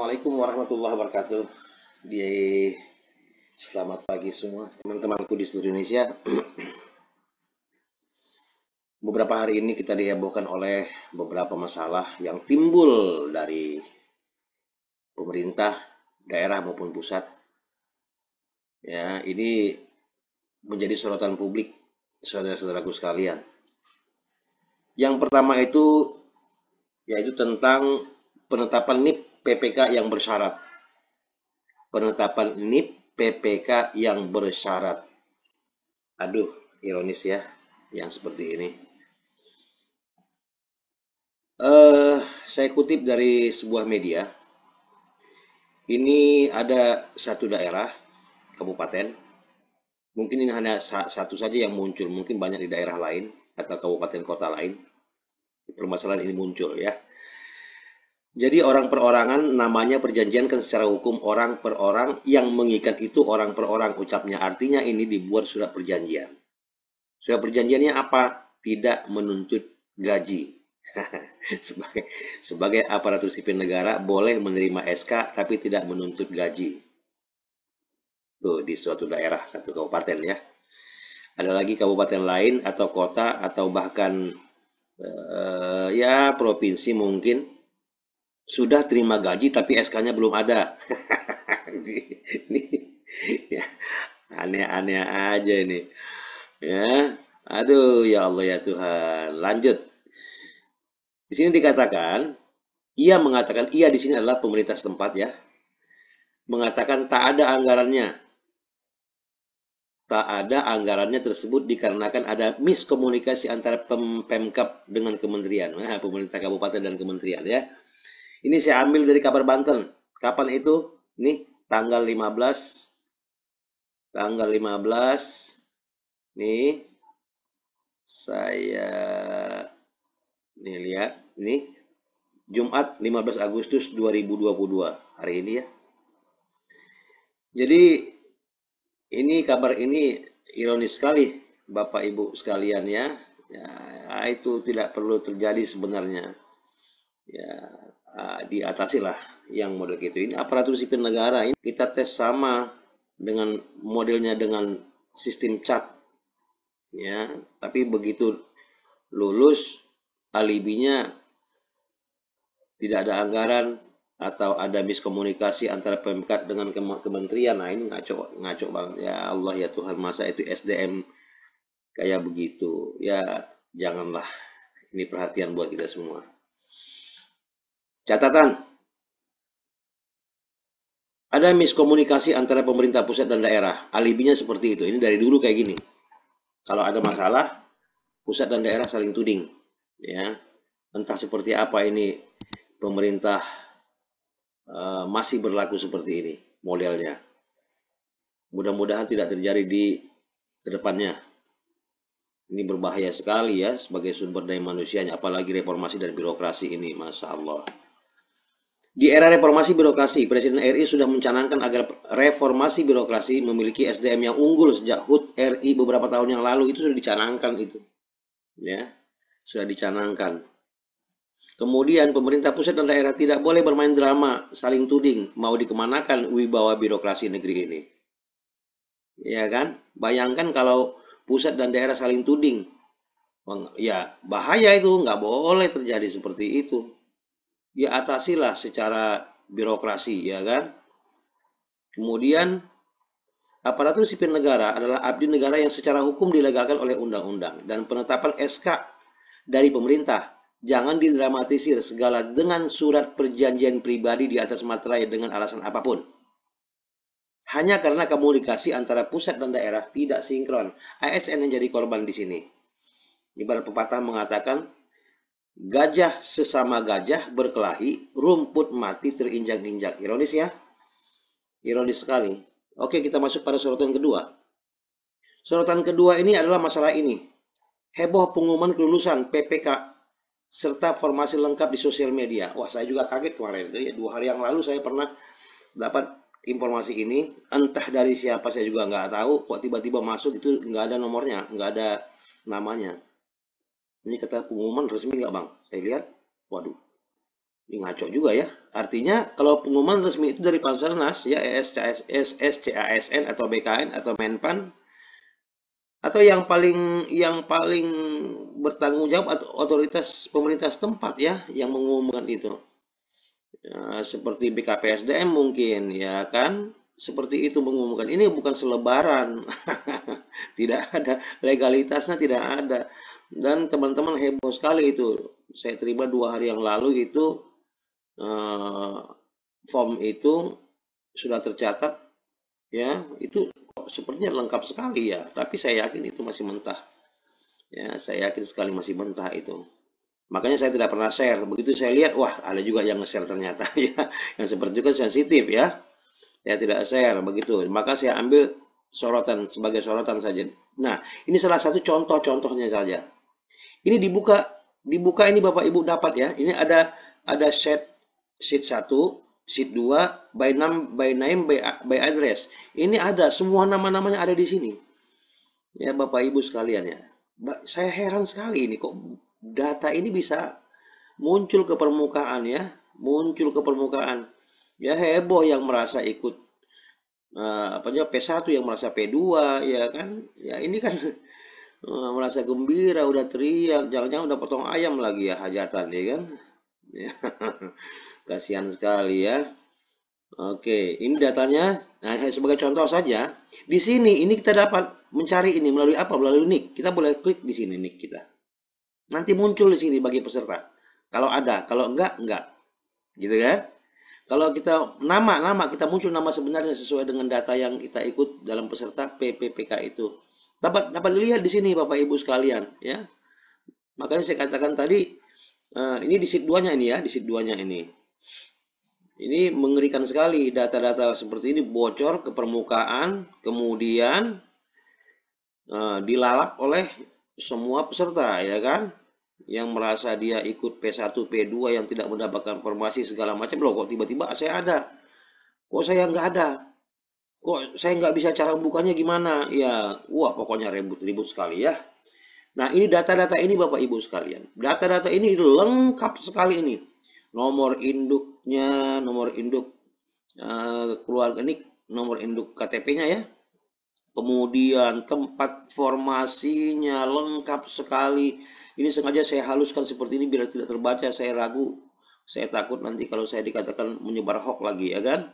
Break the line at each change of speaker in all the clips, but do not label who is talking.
Assalamualaikum warahmatullahi wabarakatuh. Di Selamat pagi semua teman-temanku di seluruh Indonesia. Beberapa hari ini kita dihebohkan oleh beberapa masalah yang timbul dari pemerintah, daerah maupun pusat. Ya, ini menjadi sorotan publik, saudara-saudaraku sekalian. Yang pertama itu yaitu tentang penetapan NIP PPK yang bersyarat. Penetapan NIP PPK yang bersyarat. Aduh, ironis ya, yang seperti ini. Saya kutip dari sebuah media. Ini ada satu daerah, kabupaten. Mungkin ini hanya satu saja yang muncul. Mungkin banyak di daerah lain atau kabupaten kota lain. Permasalahan ini muncul ya. Jadi orang perorangan namanya perjanjiankan secara hukum orang per orang, yang mengikat itu orang per orang ucapnya. Artinya ini dibuat surat perjanjian. Surat perjanjiannya apa? Tidak menuntut gaji. sebagai aparatur sipil negara boleh menerima SK tapi tidak menuntut gaji. Tuh di suatu daerah, satu kabupaten ya. Ada lagi kabupaten lain atau kota atau bahkan ya provinsi mungkin sudah terima gaji tapi SK-nya belum ada. Ini ya, aneh-aneh aja ini. Ya, aduh ya Allah ya Tuhan. Lanjut. Di sini dikatakan, ia di sini adalah pemerintah setempat ya. Mengatakan tak ada anggarannya. Tak ada anggarannya tersebut dikarenakan ada miskomunikasi antara Pemkab dengan kementerian. Nah, pemerintah kabupaten dan kementerian ya. Ini saya ambil dari kabar Banten. Kapan itu? Nih, tanggal 15. Tanggal 15. Nih. Saya nih lihat, ini Jumat 15 Agustus 2022. Hari ini ya. Jadi ini kabar ini ironis sekali Bapak Ibu sekalian ya. Ya, itu tidak perlu terjadi sebenarnya. Ya, diatasilah yang model gitu. Ini aparatur sipil negara, ini kita tes sama dengan modelnya dengan sistem cat. Ya, tapi begitu lulus alibinya tidak ada anggaran atau ada miskomunikasi antara Pemkab dengan kementerian. Nah, ini ngaco banget ya Allah ya Tuhan, masa itu SDM kayak begitu. Ya, janganlah. Ini perhatian buat kita semua. Catatan, ada miskomunikasi antara pemerintah pusat dan daerah. Alibinya seperti itu. Ini dari dulu kayak gini. Kalau ada masalah, pusat dan daerah saling tuding. Ya, entah seperti apa ini pemerintah masih berlaku seperti ini modelnya. Mudah-mudahan tidak terjadi di kedepannya. Ini berbahaya sekali ya sebagai sumber daya manusianya, apalagi reformasi dan birokrasi ini, Masya Allah. Di era reformasi birokrasi, Presiden RI sudah mencanangkan agar reformasi birokrasi memiliki SDM yang unggul sejak HUT RI beberapa tahun yang lalu. Itu sudah dicanangkan itu. Ya, sudah dicanangkan. Kemudian pemerintah pusat dan daerah tidak boleh bermain drama saling tuding, mau dikemanakan wibawa birokrasi negeri ini. Ya kan? Bayangkan kalau pusat dan daerah saling tuding. Ya bahaya itu, nggak boleh terjadi seperti itu. Ya atasilah secara birokrasi, ya kan? Kemudian aparatur sipil negara adalah abdi negara yang secara hukum dilegalkan oleh undang-undang, dan penetapan SK dari pemerintah jangan didramatisir segala dengan surat perjanjian pribadi di atas materai dengan alasan apapun. Hanya karena komunikasi antara pusat dan daerah tidak sinkron. ASN yang jadi korban di sini. Ibarat pepatah mengatakan, gajah sesama gajah berkelahi, rumput mati terinjak-injak. Ironis ya? Ironis sekali. Oke, kita masuk pada sorotan kedua. Sorotan kedua ini adalah masalah ini. Heboh pengumuman kelulusan PPK serta formasi lengkap di sosial media. Wah, saya juga kaget kemarin. 2 hari yang lalu saya pernah dapat informasi ini. Entah dari siapa saya juga nggak tahu. Kok tiba-tiba masuk itu nggak ada nomornya, nggak ada namanya. Ini kata pengumuman resmi nggak bang? Saya lihat, waduh. Ini ngaco juga ya. Artinya kalau pengumuman resmi itu dari Panselnas ya, SCASN atau BKN atau Menpan, atau yang paling bertanggung jawab atau otoritas pemerintah setempat ya yang mengumumkan itu. Ya, seperti BKPSDM mungkin ya kan, seperti itu mengumumkan. Ini bukan selebaran. Tidak ada legalitasnya, tidak ada. Dan teman-teman heboh sekali itu. Saya terima 2 hari yang lalu itu, form itu sudah tercatat ya, itu sepertinya lengkap sekali ya, tapi saya yakin itu masih mentah. Ya, saya yakin sekali masih mentah itu. Makanya saya tidak pernah share. Begitu saya lihat, wah ada juga yang nge-share ternyata ya. Yang seperti itu kan sensitif ya. Saya tidak share begitu. Maka saya ambil sorotan sebagai sorotan saja. Nah, ini salah satu contoh-contohnya saja. Ini dibuka ini Bapak Ibu dapat ya. Ini ada sheet 1, sheet 2, by name, by address. Ini ada semua nama-namanya ada di sini. Ya Bapak Ibu sekalian ya. Saya heran sekali ini kok data ini bisa muncul ke permukaan ya, muncul ke permukaan. Ya heboh yang merasa ikut P1, yang merasa P2 ya kan. Ya ini kan merasa gembira, udah teriak, jangan-jangan udah potong ayam lagi ya hajatan ya kan. Ya. Kasihan sekali ya. Oke, ini datanya. Nah, sebagai contoh saja, di sini ini kita dapat mencari ini melalui apa? Melalui nick. Kita boleh klik di sini nick kita. Nanti muncul di sini bagi peserta. Kalau ada, kalau enggak. Gitu kan? Kalau kita nama kita muncul nama sebenarnya sesuai dengan data yang kita ikut dalam peserta PPPK itu. Dapat dilihat di sini Bapak Ibu sekalian, ya. Makanya saya katakan tadi, ini di sheet 2-nya ini ya, di sheet 2-nya ini. Ini mengerikan sekali, data-data seperti ini bocor ke permukaan, kemudian dilalap oleh semua peserta, ya kan? Yang merasa dia ikut P1, P2 yang tidak mendapatkan informasi segala macam. Loh, kok tiba-tiba saya ada? Kok saya nggak ada? Kok saya nggak bisa cara bukanya gimana? Ya, wah pokoknya ribut-ribut sekali ya. Nah, ini data-data ini Bapak Ibu sekalian. Data-data ini lengkap sekali ini. Nomor induknya, nomor induk keluarga ini, nomor induk KTP-nya ya. Kemudian tempat formasinya lengkap sekali. Ini sengaja saya haluskan seperti ini biar tidak terbaca. Saya ragu, saya takut nanti kalau saya dikatakan menyebar hoax lagi ya kan.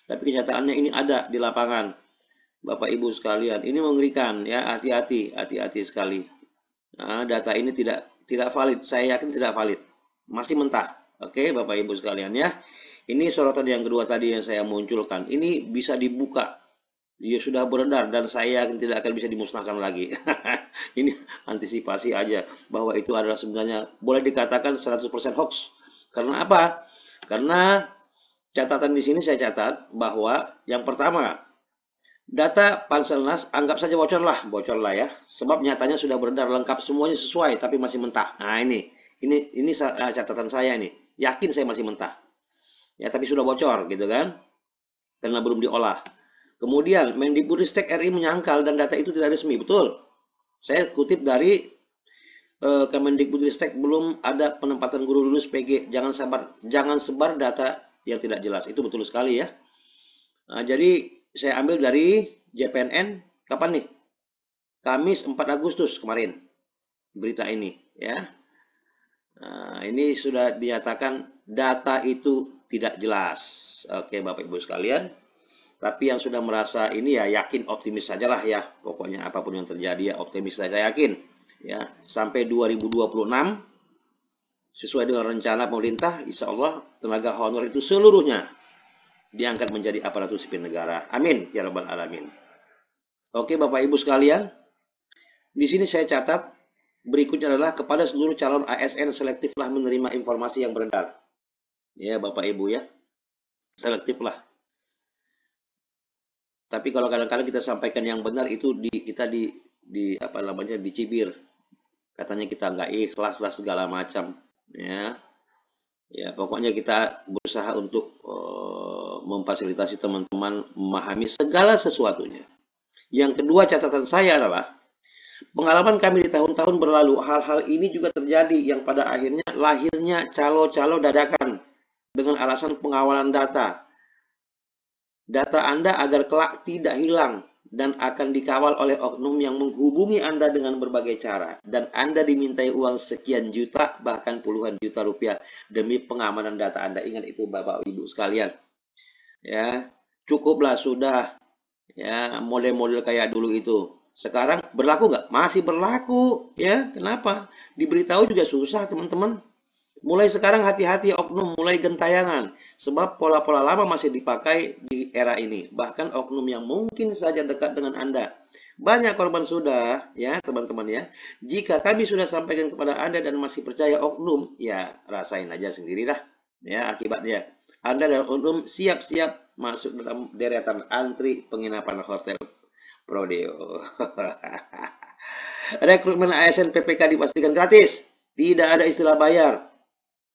Tapi kenyataannya ini ada di lapangan. Bapak Ibu sekalian, ini mengerikan ya, hati-hati sekali. Nah, data ini tidak valid, saya yakin tidak valid. Masih mentah. Oke, Bapak Ibu sekalian ya. Ini sorotan yang kedua tadi yang saya munculkan. Ini bisa dibuka. Dia sudah beredar dan saya yakin tidak akan bisa dimusnahkan lagi. Ini antisipasi aja bahwa itu adalah sebenarnya boleh dikatakan 100% hoax. Karena apa? Karena catatan di sini saya catat bahwa yang pertama, data Panselnas anggap saja bocor lah ya. Sebab nyatanya sudah beredar lengkap semuanya sesuai tapi masih mentah. Nah, ini catatan saya ini. Yakin saya masih mentah. Ya, tapi sudah bocor gitu kan. Karena belum diolah. Kemudian Mendikbudristek RI menyangkal dan data itu tidak resmi. Betul. Saya kutip dari Kemendikbudristek, belum ada penempatan guru lulus PG. Jangan sebar data yang tidak jelas. Itu betul sekali ya. Nah, jadi saya ambil dari JPNN kapan nih? Kamis 4 Agustus kemarin berita ini ya. Nah, ini sudah dinyatakan data itu tidak jelas. Oke Bapak Ibu sekalian. Tapi yang sudah merasa ini ya yakin optimis sajalah ya. Pokoknya apapun yang terjadi ya optimis saya yakin. Ya, sampai 2026 sesuai dengan rencana pemerintah, insya Allah tenaga honor itu seluruhnya diangkat menjadi aparatur sipil negara. Amin ya rabbal alamin. Oke Bapak Ibu sekalian. Di sini saya catat berikutnya adalah kepada seluruh calon ASN selektiflah menerima informasi yang beredar. Ya Bapak Ibu ya. Selektiflah. Tapi kalau kadang-kadang kita sampaikan yang benar itu kita dicibir. Katanya kita nggak ikhlas lah segala macam, ya. Ya pokoknya kita berusaha untuk memfasilitasi teman-teman memahami segala sesuatunya. Yang kedua catatan saya adalah pengalaman kami di tahun-tahun berlalu, hal-hal ini juga terjadi yang pada akhirnya lahirnya calo-calo dadakan dengan alasan pengawalan data. Data Anda agar kelak tidak hilang dan akan dikawal oleh oknum yang menghubungi Anda dengan berbagai cara. Dan Anda dimintai uang sekian juta, bahkan puluhan juta rupiah demi pengamanan data Anda. Ingat itu Bapak Ibu sekalian. Ya, cukuplah sudah ya model-model kayak dulu itu. Sekarang berlaku nggak? Masih berlaku ya. Kenapa? Diberitahu juga susah teman-teman. Mulai sekarang hati-hati oknum, mulai gentayangan. Sebab pola-pola lama masih dipakai di era ini. Bahkan oknum yang mungkin saja dekat dengan Anda. Banyak korban sudah, ya teman-teman ya. Jika kami sudah sampaikan kepada Anda dan masih percaya oknum, ya rasain aja sendirilah. Ya akibatnya. Anda dan oknum siap-siap masuk dalam deretan antri penginapan hotel Prodeo. Rekrutmen ASN PPK dipastikan gratis. Tidak ada istilah bayar.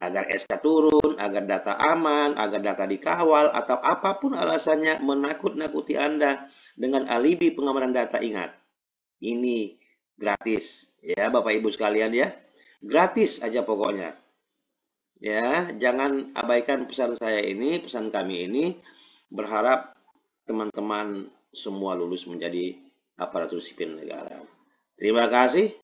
Agar SK turun, agar data aman, agar data dikawal, atau apapun alasannya menakut-nakuti Anda dengan alibi pengamanan data. Ingat, ini gratis. Ya, Bapak Ibu sekalian ya. Gratis aja pokoknya. Ya, jangan abaikan pesan saya ini, pesan kami ini. Berharap teman-teman semua lulus menjadi aparatur sipil negara. Terima kasih.